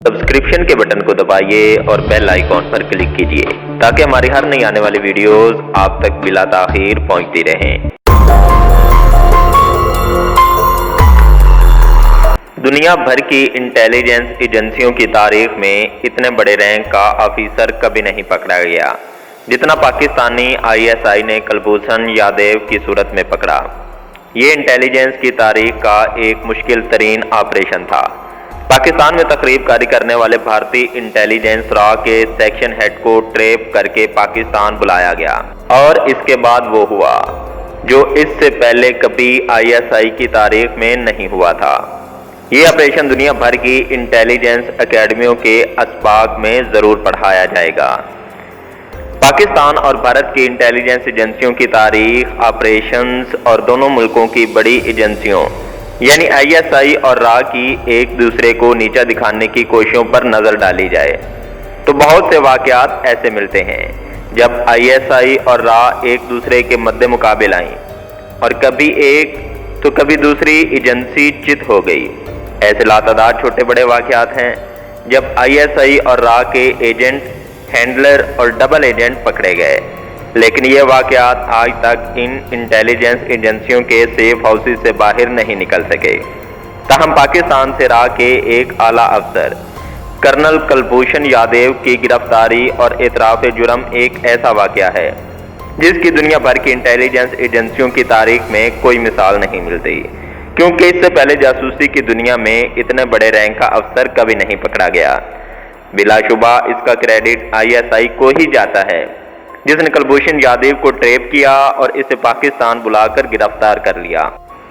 Subscription के button को दबाइए और बेल आइकॉन पर क्लिक कीजिए ताकि हमारी हर नई आने वाली वीडियोस आप तक बिला ताखीर पहुंचती रहें। दुनिया भर की इंटेलिजेंस एजेंसियों की तारीख में इतने बड़े रैंक का ऑफिसर कभी नहीं पकड़ा गया जितना पाकिस्तानी ISI ने कुलभूषण यादव की सूरत में पकड़ा। ये इंटेलिजेंस की तारीख का एक मुश्किल तरीन ऑपरेशन था। पाकिस्तान में तकरीबकारी करने वाले भारतीय इंटेलिजेंस रॉ के सेक्शन हेड को ट्रैप करके पाकिस्तान बुलाया गया और इसके बाद वो हुआ जो इससे पहले कभी ISI की तारीख में नहीं हुआ था। ये ऑपरेशन दुनिया भर की इंटेलिजेंस एकेडमियों के असबाक में ज़रूर पढ़ाया जाएगा। पाकिस्तान और भारत की इंटेलिजेंस एजेंसियों की तारीख, ऑपरेशंस और दोनों मुल्कों की बड़ी एजेंसियों यानी ISI और रॉ की एक दूसरे को नीचा दिखाने की कोशिशों पर नजर डाली जाए तो बहुत से वाकयात ऐसे मिलते हैं जब ISI और रॉ एक दूसरे के मद्दे मुकाबिल आई और कभी एक तो कभी दूसरी एजेंसी चित हो गई। ऐसे लातादार छोटे बड़े वाकयात हैं जब ISI और रॉ के एजेंट, हैंडलर और डबल एजेंट पकड़े गए, लेकिन ये वाकयात आज तक इन इंटेलिजेंस एजेंसियों के सेफ हाउसेस से बाहर नहीं निकल सके। ताहम पाकिस्तान से रॉ के एक आला अफसर कर्नल कुलभूषण यादव की गिरफ्तारी और एतराफ़ जुर्म एक ऐसा वाकया है जिसकी दुनिया भर की इंटेलिजेंस एजेंसियों की तारीख में कोई मिसाल नहीं मिलती, क्योंकि इससे पहले जासूसी की दुनिया में इतने बड़े रैंक का अफसर कभी नहीं पकड़ा गया। बिलाशुबा इसका क्रेडिट ISI को ही जाता है जिसने कुलभूषण यादव को ट्रैप किया और इसे पाकिस्तान बुलाकर गिरफ्तार कर लिया।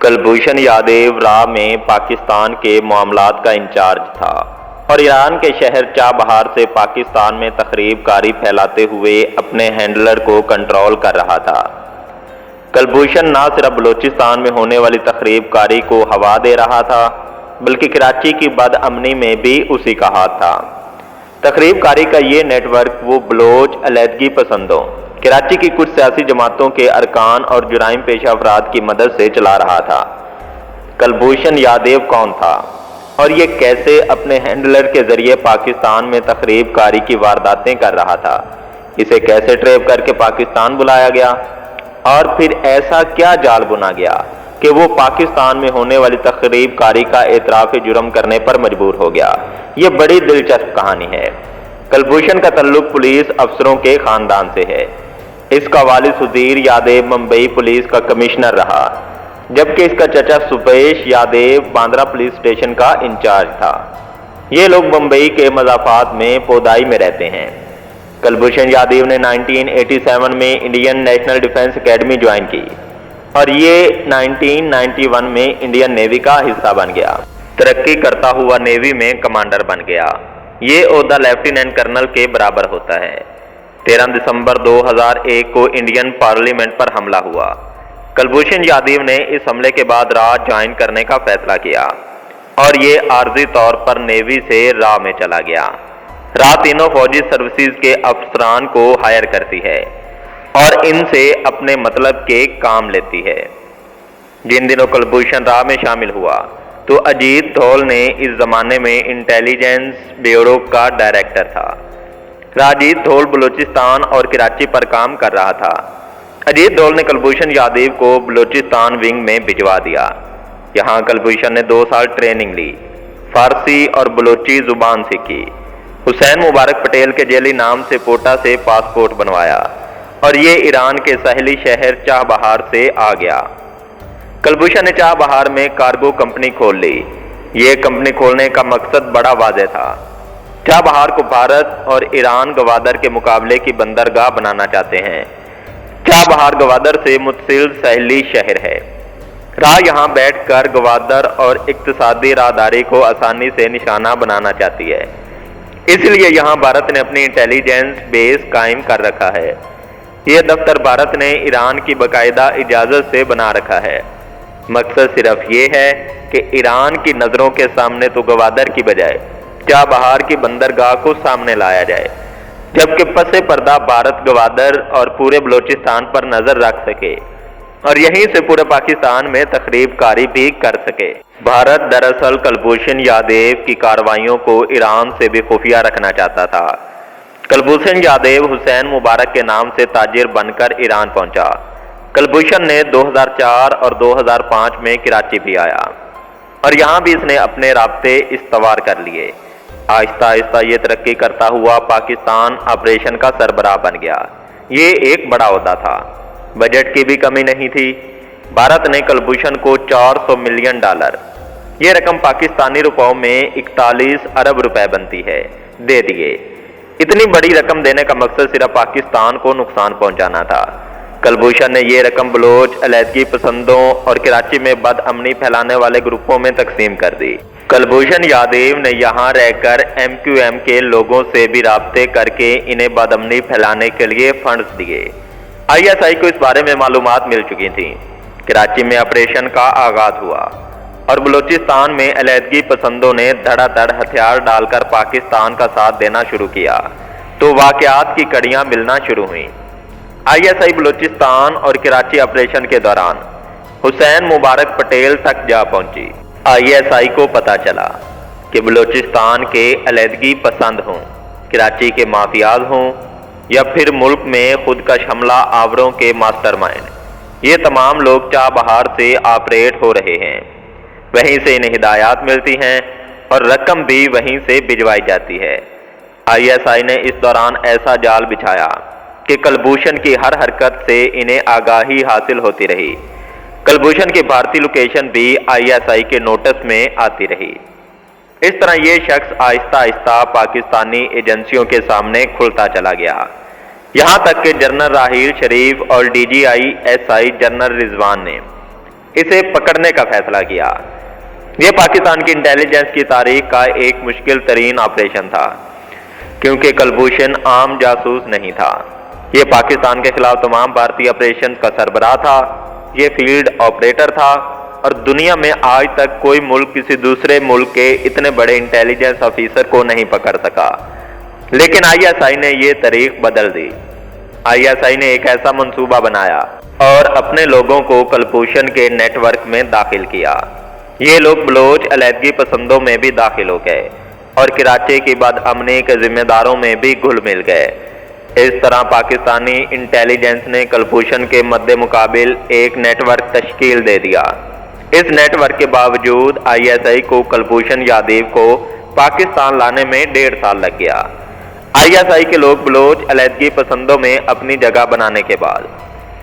कुलभूषण यादव रॉ में पाकिस्तान के मामलात का इंचार्ज था और ईरान के शहर चाबहार से पाकिस्तान में तखरीबकारी फैलाते हुए अपने हैंडलर को कंट्रोल कर रहा था। कुलभूषण न सिर्फ बलूचिस्तान में होने वाली तखरीबकारी को हवा दे रहा था बल्कि कराची की बदअमनी में भी उसी का हाथ था। तकरीबकारी का ये नेटवर्क वो बलोच अलहदगी पसंदों, कराची की कुछ सियासी जमातों के अरकान और जुराइम पेशा अफराद की मदद से चला रहा था। कुलभूषण यादव कौन था और ये कैसे अपने हैंडलर के जरिए पाकिस्तान में तकरीबकारी की वारदातें कर रहा था, इसे कैसे ट्रैप करके पाकिस्तान बुलाया गया और फिर ऐसा क्या जाल बुना गया कि वो पाकिस्तान में होने वाली तकरीबकारी का एतराफ़ जुर्म करने पर मजबूर हो गया। ये बड़ी दिलचस्प कहानी है। कुलभूषण का ताल्लुक पुलिस अफसरों के खानदान से है। इसका वालिद सुधीर यादव मुंबई पुलिस का कमिश्नर रहा, जबकि इसका चचा सुपेश यादव बांद्रा पुलिस स्टेशन का इंचार्ज था। ये लोग मुंबई के मज़ाफ़ात में पोदाई में रहते हैं। कुलभूषण यादव ने 1987 में Indian national defence academy join की और ये 1991 में इंडियन नेवी का हिस्सा बन गया। तरक्की करता हुआ नेवी में कमांडर बन गया। ये ओहदा लेफ्टिनेंट कर्नल के बराबर होता है। 13 दिसंबर 2001 को इंडियन पार्लियामेंट पर हमला हुआ। कुलभूषण यादव ने इस हमले के बाद रॉ ज्वाइन करने का फैसला किया और ये आर्जी तौर पर नेवी से रॉ में चला गया। रॉ तीनों फौजी सर्विसेज के अफसरान को हायर करती है और इनसे अपने मतलब के काम लेती है। जिन दिनों कुलभूषण रॉ में शामिल हुआ तो अजीत धोल ने इस जमाने में इंटेलिजेंस ब्यूरो का डायरेक्टर था। अजीत धोल बलूचिस्तान और कराची पर काम कर रहा था। अजीत धोल ने कुलभूषण यादव को बलूचिस्तान विंग में भिजवा दिया। यहाँ कुलभूषण ने 2 साल ट्रेनिंग ली, फारसी और बलूची जुबान सीखी। हुसैन मुबारक पटेल के जेली नाम से कोटा से पासपोर्ट बनवाया और ये ईरान के साहिली शहर चाबहार से आ गया। कुलभूषण ने चाबहार में कार्गो कंपनी खोल ली। ये कंपनी खोलने का मकसद बड़ा वाज़ेह था। चाबहार को भारत और ईरान गवादर के मुकाबले की बंदरगाह बनाना चाहते हैं। चाबहार गवादर से मुत्सिल साहिली शहर है। रॉ यहाँ बैठकर गवादर और इक्तिसादी राहदारी को आसानी से निशाना बनाना चाहती है, इसलिए यहाँ भारत ने अपनी इंटेलिजेंस बेस कायम कर रखा है। ये दफ्तर भारत ने ईरान की बाकायदा इजाज़त से बना रखा है। मकसद सिर्फ ये है कि ईरान की नज़रों के सामने तो गवादर की बजाय चाबहार की बंदरगाह को सामने लाया जाए, जबकि पसे पर्दा भारत गवादर और पूरे बलूचिस्तान पर नज़र रख सके और यहीं से पूरे पाकिस्तान में तखरीबकारी भी कर सके। भारत दरअसल कुलभूषण यादव की कार्रवाइयों को ईरान से भी खुफिया रखना चाहता था। कुलभूषण यादव हुसैन मुबारक के नाम से ताजिर बनकर ईरान पहुंचा। कुलभूषण ने 2004 और 2005 में कराची भी आया और यहाँ भी इसने अपने राब्ते इस्तवार कर लिए। आहिस्ता आहिस्ता ये तरक्की करता हुआ पाकिस्तान ऑपरेशन का सरबराह बन गया। ये एक बड़ा ओहदा था, बजट की भी कमी नहीं थी। भारत ने कुलभूषण को $400 मिलियन, ये रकम पाकिस्तानी रुपयों में 41 अरब रुपए बनती है, दे दिए। इतनी बड़ी रकम देने का मकसद सिर्फ पाकिस्तान को नुकसान पहुंचाना था। कुलभूषण ने ये रकम बलोच, अलहदगी पसंदों और कराची में बदअमनी फैलाने वाले ग्रुपों में तकसीम कर दी। कुलभूषण यादव ने यहाँ रहकर MQM के लोगों से भी राब्ते करके इन्हें बदअमनी फैलाने के लिए फंड्स दिए। ISI को इस बारे में मालूमात मिल चुकी थी। कराची में ऑपरेशन का आगाज हुआ और बलूचिस्तान में अलहदगी पसंदों ने धड़ाधड़ हथियार डालकर पाकिस्तान का साथ देना शुरू किया तो वाकयात की कड़ियां मिलना शुरू हुई। ISI बलूचिस्तान और कराची ऑपरेशन के दौरान हुसैन मुबारक पटेल तक जा पहुंची। ISI को पता चला कि बलूचिस्तान के अलहदगी पसंद हों, कराची के माफियाज हों या फिर मुल्क में खुदकश हमला आवरों के मास्टरमाइंड, ये तमाम लोग चाबहार से ऑपरेट हो रहे हैं। वहीं से इन्हें हिदायत मिलती हैं और रकम भी वहीं से भिजवाई जाती है। ISI ने इस दौरान ऐसा जाल बिछाया कि कुलभूषण की हर हरकत से इन्हें आगाही हासिल होती रही। कुलभूषण की भारतीय लोकेशन भी ISI के नोटिस में आती रही। इस तरह ये शख्स आहिस्ता आहिस्ता पाकिस्तानी एजेंसियों के सामने खुलता चला गया। यहाँ तक कि जनरल राहील शरीफ और DGI SI जनरल रिजवान ने इसे पकड़ने का फैसला किया। यह पाकिस्तान की इंटेलिजेंस की तारीख का एक मुश्किल तरीन ऑपरेशन था, क्योंकि कुलभूषण आम जासूस नहीं था। ये पाकिस्तान के खिलाफ तमाम भारतीय ऑपरेशन का सरबराह था। ये फील्ड ऑपरेटर था और दुनिया में आज तक कोई मुल्क किसी दूसरे मुल्क के इतने बड़े इंटेलिजेंस ऑफिसर को नहीं पकड़ सका। लेकिन ISI ने ये तारीख बदल दी। ISI ने एक ऐसा मंसूबा बनाया और अपने लोगों को कुलभूषण के नेटवर्क में दाखिल किया। ये लोग बलोच अलहदगी पसंदों में भी दाखिल हो गए और कराची की बदअमनी के जिम्मेदारों में भी घुल मिल गए। इस तरह पाकिस्तानी इंटेलिजेंस ने कुलभूषण के मद्दे मुकाबिल एक नेटवर्क तश्कील दे दिया। इस नेटवर्क के बावजूद ISI को कुलभूषण यादव को पाकिस्तान लाने में 1.5 साल लग गया। ISI के लोग बलोच अलहदगी पसंदों में अपनी जगह बनाने के बाद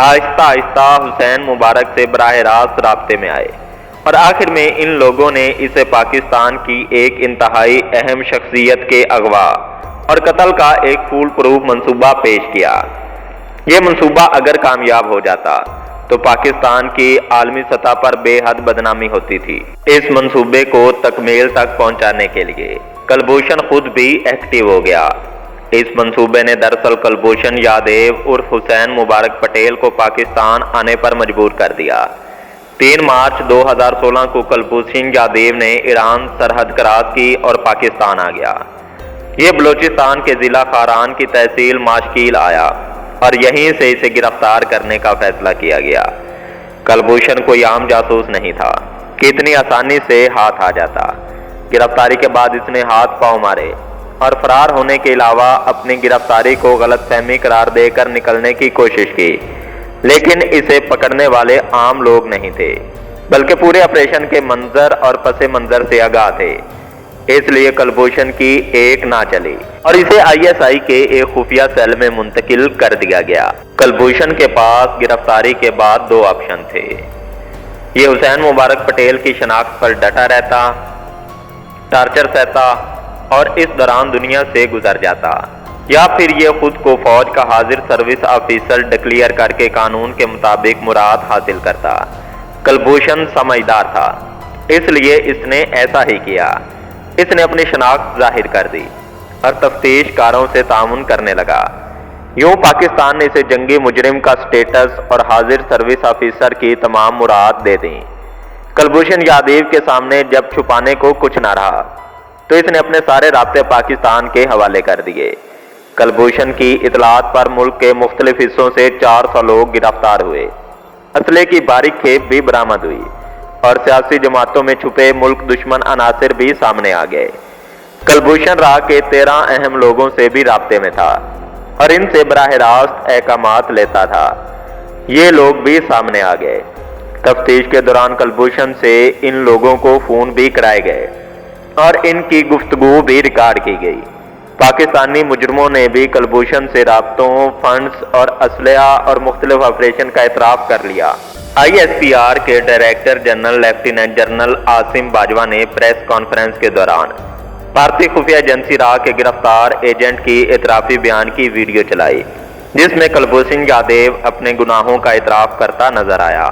आहिस्ता आहिस्ता हुसैन मुबारक से बराह रास्त राब्ते में आए और आखिर में इन लोगों ने इसे पाकिस्तान की एक इंतहाई अहम शख्सियत के अगवा और कत्ल का एक फूल प्रूफ मंसूबा पेश किया। ये मंसूबा अगर कामयाब हो जाता तो पाकिस्तान की आलमी सतह पर बेहद बदनामी होती थी। इस मंसूबे को तकमील तक पहुंचाने के लिए कुलभूषण खुद भी एक्टिव हो गया। इस मंसूबे ने दरअसल कुलभूषण यादव उर्फ हुसैन मुबारक पटेल को पाकिस्तान आने पर मजबूर कर दिया। 3 मार्च 2016 को कुलभूषण यादव ने ईरान सरहद क्रॉस की और पाकिस्तान आ गया। ये बलूचिस्तान के जिला खारान की तहसील माशकील आया और यहीं से इसे गिरफ्तार करने का फैसला किया गया। कुलभूषण कोई आम जासूस नहीं था कि इतनी आसानी से हाथ आ जाता। गिरफ्तारी के बाद इसने हाथ पांव मारे और फरार होने के अलावा अपनी गिरफ्तारी को गलतफहमी करार देकर निकलने की कोशिश की। लेकिन इसे पकड़ने वाले आम लोग नहीं थे, बल्कि पूरे ऑपरेशन के मंजर और पसे मंजर से आगाह थे। इसलिए कुलभूषण की एक ना चली और इसे ISI के एक खुफिया सेल में मुंतकिल कर दिया गया। कुलभूषण के पास गिरफ्तारी के बाद 2 ऑप्शन थे। ये हुसैन मुबारक पटेल की शनाख्त पर डटा रहता, टार्चर सहता और इस दौरान दुनिया से गुजर जाता, या फिर ये खुद को फौज का हाजिर सर्विस ऑफिसर डिक्लेयर करके कानून के मुताबिक मुराद हासिल करता। कुलभूषण समझदार था, इसलिए इसने ऐसा ही किया। इसने अपनी शनाख्त जाहिर कर दी और तफ्तीशकारों से तामुन करने लगा। यूं पाकिस्तान ने इसे जंगी मुजरिम का स्टेटस और हाजिर सर्विस ऑफिसर की तमाम मुराद दे दी। कुलभूषण यादव के सामने जब छुपाने को कुछ ना रहा तो इसने अपने सारे राब्ते पाकिस्तान के हवाले कर दिए। कुलभूषण की इतलात पर मुल्क के मुख्तलिफ हिस्सों से 400 लोग गिरफ्तार हुए। असले की बारीक खेप भी बरामद हुई और सियासी जमातों में छुपे मुल्क दुश्मन अनासिर भी सामने आ गए। कुलभूषण राह के 13 अहम लोगों से भी राब्ते में था और इनसे बराह रास्त अहकामात लेता था। ये लोग भी सामने आ गए। तफ्तीश के दौरान कुलभूषण से इन लोगों को फोन भी कराए गए और इनकी गुफ्तगू भी रिकॉर्ड की गई। पाकिस्तानी मुजरमों ने भी कुलभूषण से राब्तों, फंड्स और असलहा और मुख्तलिफ ऑपरेशन का एतराफ़ कर लिया। ISPR के director general lieutenant general Asim Bajwa ने प्रेस कॉन्फ्रेंस के दौरान भारतीय खुफिया एजेंसी राह के गिरफ्तार एजेंट की एतराफ़ी बयान की वीडियो चलाई, जिसमें कुलभूषण यादव अपने गुनाहों का एतराफ़ करता नजर आया।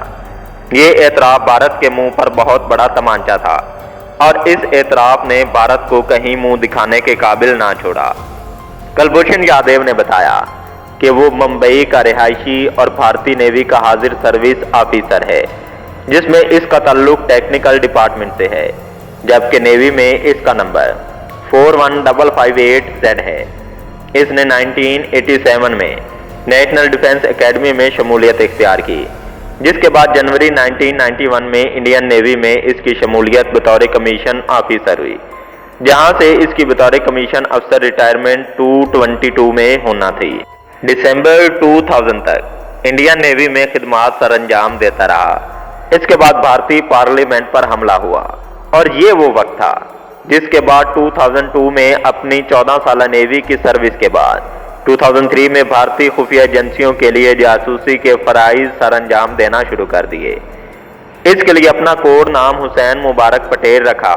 ये एतराफ़ भारत के मुंह पर बहुत बड़ा तमांचा था और इस एतराफ़ ने भारत को कहीं मुंह दिखाने के काबिल ना छोड़ा। कुलभूषण यादव ने बताया कि वो मुंबई का रिहायशी और भारतीय नेवी का हाजिर सर्विस ऑफिसर है, जिसमें इसका ताल्लुक टेक्निकल डिपार्टमेंट से है, जबकि नेवी में इसका नंबर 41558Z है। इसने 1987 में नेशनल डिफेंस एकेडमी में शमूलियत इख्तियार की, जिसके बाद जनवरी 1991 में इंडियन नेवी में इसकी शमूलियत बतौर कमीशन ऑफिसर हुई, जहां से इसकी बतौर कमीशन अफसर रिटायरमेंट 222 में होना थी। दिसंबर 2000 तक इंडियन नेवी में खिदमात सर अंजाम देता रहा। इसके बाद भारतीय पार्लियामेंट पर हमला हुआ और ये वो वक्त था जिसके बाद 2002 में अपनी 14 साल नेवी की सर्विस के बाद 2003 में भारतीय खुफिया एजेंसियों के लिए जासूसी के फराइज सर अंजाम देना शुरू कर दिए। इसके लिए अपना कोड नाम हुसैन मुबारक पटेल रखा,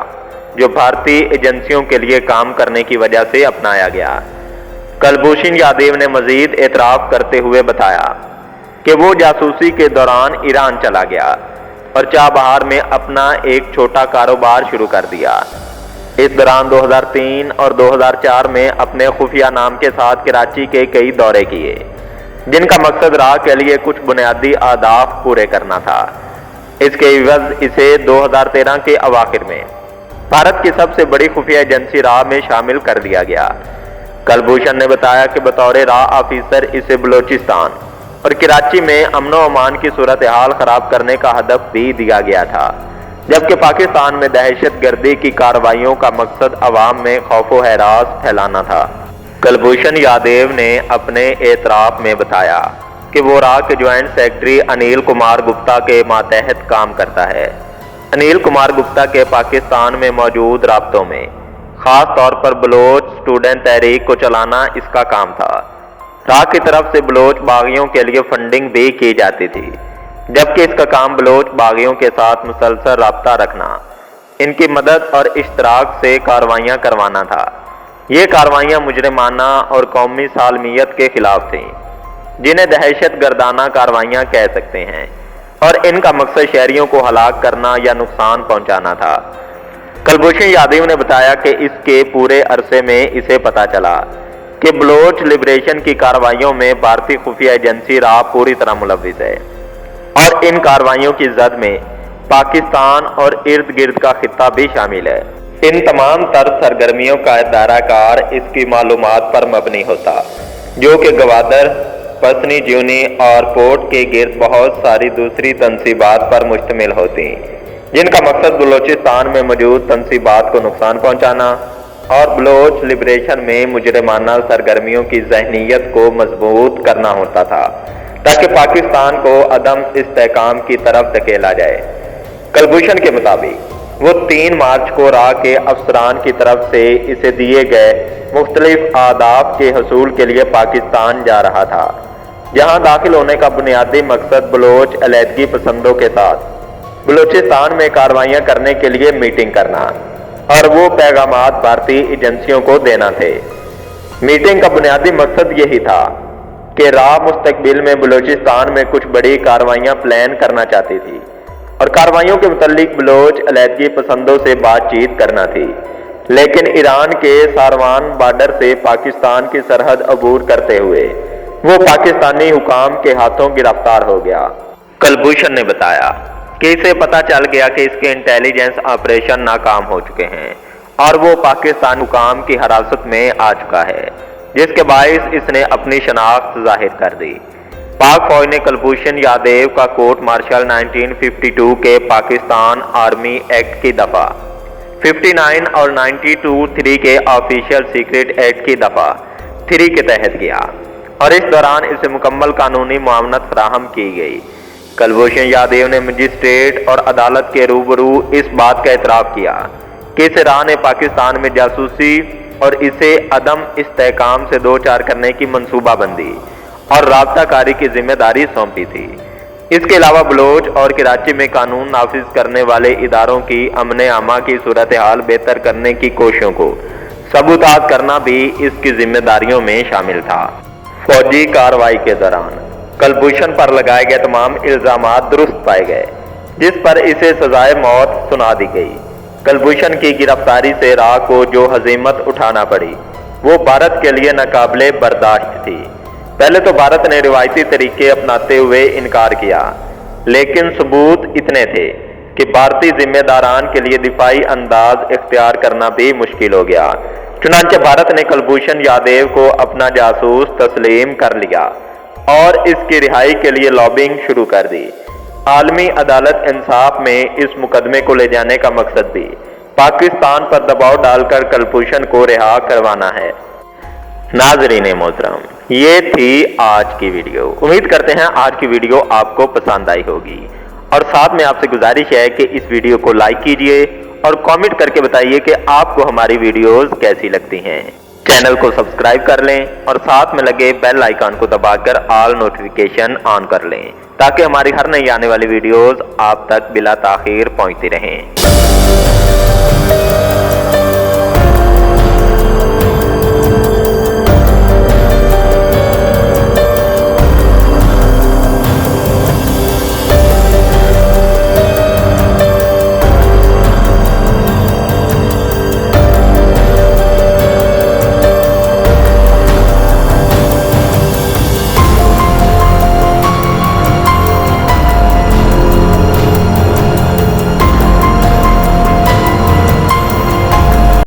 जो भारतीय एजेंसियों के लिए काम करने की वजह से अपनाया गया। कुलभूषण यादव ने मजीद एतराफ़ करते हुए बताया कि वो जासूसी के दौरान ईरान चला गया और चाबहार में अपना एक छोटा कारोबार शुरू कर दिया। इस दौरान 2003 और 2004 में अपने खुफिया नाम के साथ कराची के कई दौरे किए, जिनका मकसद राह के लिए कुछ बुनियादी आदाफ पूरे करना था। इसके इवज़ इसे 2013 के अवाखिर में भारत की सबसे बड़ी खुफिया एजेंसी राह में शामिल कर दिया गया। कुलभूषण ने बताया कि बतौर राह ऑफिसर इसे बलोचिस्तान और कराची में अमन व अमान की सूरत हाल खराब करने का हदफ भी दिया गया था, जबकि पाकिस्तान में दहशत गर्दी की कार्रवाइयों का मकसद अवाम में खौफ व हरास फैलाना था। कुलभूषण यादव ने अपने एतराफ़ में बताया कि वो राह के ज्वाइंट सेक्रेटरी अनिल कुमार गुप्ता के मातहत काम करता है। अनिल कुमार गुप्ता के पाकिस्तान में मौजूद राब्तों में ख़ास तौर पर बलोच स्टूडेंट तहरीक को चलाना इसका काम था। राह की तरफ से बलोच बागियों के लिए फंडिंग भी की जाती थी, जबकि इसका काम बलोच बागियों के साथ मुसलसल राब्ता रखना, इनकी मदद और इश्तराक से कार्रवाइयाँ करवाना था। ये कार्रवाइयाँ मुजरिमाना और कौमी सालमियत के खिलाफ थीं, जिन्हें दहशत गर्दाना कार्रवाइयाँ कह सकते हैं, और इनका मकसद शहरियों को हलाक करना या नुकसान पहुँचाना था। कुलभूषण यादव ने बताया कि इसके पूरे अरसे में इसे पता चला कि बलोच लिबरेशन की कार्रवाइयों में भारतीय खुफिया एजेंसी राह पूरी तरह मुलव्विस है और इन कार्रवाइयों की जद में पाकिस्तान और इर्द गिर्द का खित्ता भी शामिल है। इन तमाम तर सरगर्मियों का दायराकार इसकी मालूमात पर मबनी होता, जो कि गवादर, पसनी जूनी और पोर्ट के गिर्द बहुत सारी दूसरी तनसीबात पर मुश्तमिल होती, जिनका मकसद बलोचिस्तान में मौजूद तनसीबात को नुकसान पहुँचाना और बलोच लिबरेशन में मुजरिमाना सरगर्मियों की जहनीत को मजबूत करना होता था, ताकि पाकिस्तान को अदम इस्तेहकाम की तरफ धकेला जाए। कुलभूषण के मुताबिक वो 3 मार्च को राह के अफसरान की तरफ से इसे दिए गए मुख्तलिफ आदाब के हसूल के लिए पाकिस्तान जा रहा था, जहां दाखिल होने का बुनियादी मकसद बलोच अलहदगी पसंदों के साथ बलोचिस्तान में कार्रवाइयाँ करने के लिए मीटिंग करना और वो पैगामात भारतीय एजेंसियों को देना थे। मीटिंग का बुनियादी मकसद यही था कि राह मुस्तकबिल में बलोचिस्तान में कुछ बड़ी कार्रवाइयाँ प्लान करना चाहती थी और कार्रवाइयों के मुतालिक बलोच अलहदगी पसंदों से बातचीत करना थी, लेकिन ईरान के सारवान बॉर्डर से पाकिस्तान की सरहद अबूर करते हुए वो पाकिस्तानी हुकाम के हाथों गिरफ्तार हो गया। कुलभूषण ने बताया कि इसे पता चल गया कि इसके इंटेलिजेंस ऑपरेशन नाकाम हो चुके हैं और वो पाकिस्तान हुकाम की हिरासत में आ चुका है, जिसके बायस इसने अपनी शनाख्त जाहिर कर दी। पाक फौज ने कुलभूषण यादव का कोर्ट मार्शल 1952 के पाकिस्तान आर्मी एक्ट की दफा 59 और 92(3) के ऑफिशियल सीक्रेट एक्ट की दफा 3 के तहत किया और इस दौरान इसे मुकम्मल कानूनी मुआवनत फराहम की गई। कुलभूषण यादव ने मजिस्ट्रेट और अदालत के रूबरू इस बात का एतराफ़ किया कि इस राह ने पाकिस्तान में जासूसी और इसे अदम इस्तेहकाम से दो चार करने की मंसूबाबंदी और राब्ताकारी की जिम्मेदारी सौंपी थी। इसके अलावा बलोच और कराची में कानून नाफिज करने वाले इदारों की अमन आमा की सूरत हाल बेहतर करने की कोशिशों को सबूतात करना भी इसकी जिम्मेदारियों में शामिल था। फौजी कार्रवाई के दौरान कुलभूषण पर लगाए गए तमाम इल्जामात दुरुस्त पाए गए, जिस पर इसे सजाए मौत सुना दी गई। कुलभूषण की गिरफ्तारी से राह को जो हजीमत उठाना पड़ी वो भारत के लिए नाकाबिले बर्दाश्त थी। पहले तो भारत ने रिवायती तरीके अपनाते हुए इनकार किया, लेकिन सबूत इतने थे कि भारतीय जिम्मेदारान के लिए दिफाई अंदाज इख्तियार करना भी मुश्किल हो गया। चुनांचे भारत ने कुलभूषण यादव को अपना जासूस तस्लीम कर लिया और इसकी रिहाई के लिए लॉबिंग शुरू कर दी। आलमी अदालत इंसाफ में इस मुकदमे को ले जाने का मकसद भी पाकिस्तान पर दबाव डालकर कुलभूषण को रिहा करवाना है। नाज़रीन मोहतरम, ये थी आज की वीडियो। उम्मीद करते हैं आज की वीडियो आपको पसंद आई होगी और साथ में आपसे गुजारिश है कि इस वीडियो को लाइक कीजिए और कमेंट करके बताइए कि आपको हमारी वीडियोस कैसी लगती हैं। चैनल को सब्सक्राइब कर लें और साथ में लगे बेल आइकन को दबाकर ऑल नोटिफिकेशन ऑन कर लें ताकि हमारी हर नई आने वाली वीडियोस आप तक बिला ताखीर पहुंचती रहें।